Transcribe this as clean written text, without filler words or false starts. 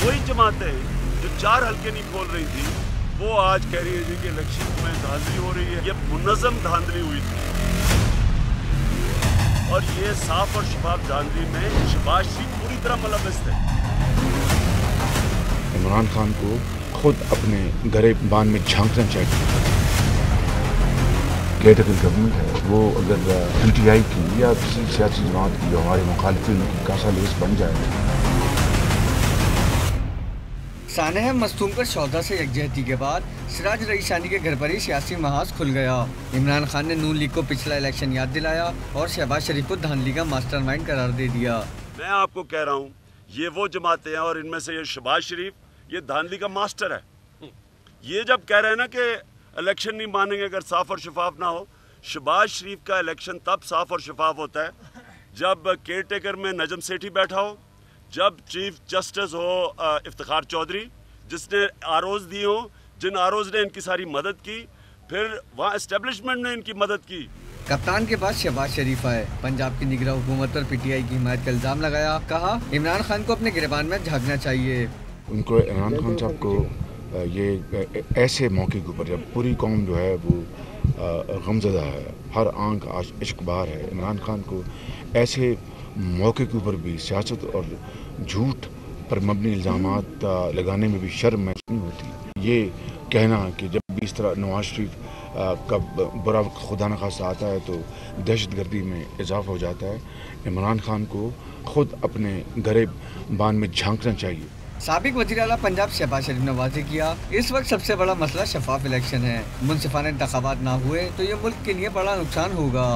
वही जमातें जो 4 हल्के नहीं खोल रही थी वो आज कह रही है जी कि इलेक्शन में धांधली हो रही है। ये मुनज़्ज़म धांधली हुई थी और ये साफ और शफाफ धांधली में शहबाज शरीफ पूरी तरह मुलव्वस थे। इमरान खान को खुद अपने गिरेबान में झांकना चाहिए। केयर गवर्नमेंट है वो अगर PTI की या किसी सियासी जमात की जो हमारे मुखालिफिन की कासा लेस बन जाए। सानह मस्तूम पर शौदा से यकजहती के बाद सिराज रईसानी के घर पर ही सियासी महाज खुल गया। इमरान खान ने नून लीग को पिछला इलेक्शन याद दिलाया और शहबाज शरीफ को धांधली का मास्टरमाइंड करार दे दिया। मैं आपको कह रहा हूँ ये वो जमातें हैं और इनमें से ये शहबाज शरीफ ये धांधली का मास्टर है। ये जब कह रहे हैं ना कि इलेक्शन नहीं मानेंगे अगर साफ और शफाफ ना हो, शहबाज शरीफ का इलेक्शन तब साफ और शफाफ होता है जब केयर टेकर में नजम सेठी बैठा हो, जब चीफ जस्टिस हो इफ्तिखार चौधरी जिसने आरोज दिए हो, जिन आरोज ने इनकी सारी मदद की, फिर वहाँ एस्टेब्लिशमेंट ने इनकी मदद की। कप्तान के बाद शहबाज शरीफ आए, पंजाब की निगरान हुकूमत पर PTI की हिमायत का इल्जाम लगाया, कहा इमरान खान को अपने गिरबान में झांकना चाहिए। उनको इमरान खान साहब को ये ऐसे मौके के ऊपर जब पूरी कौम जो है वो गमज़दा है, हर आंख आज इश्कबार है, इमरान खान को ऐसे मौके के ऊपर भी सियासत और झूठ पर मबनी इल्ज़ामात लगाने में भी शर्म महसूस नहीं होती। ये कहना कि जब भी इस तरह नवाज शरीफ का बुरा खुदा न खास्ता आता है तो दहशतगर्दी में इजाफा हो जाता है। इमरान खान को खुद अपने गिरेबान में झांकना चाहिए। साबिक वज़ीर आला पंजाब शहबाज शरीफ ने वाज़ेह किया, इस वक्त सबसे बड़ा मसला शफाफ इलेक्शन है। मुनसिफाना इंतखाबात ना हुए तो ये मुल्क के लिए बड़ा नुकसान होगा।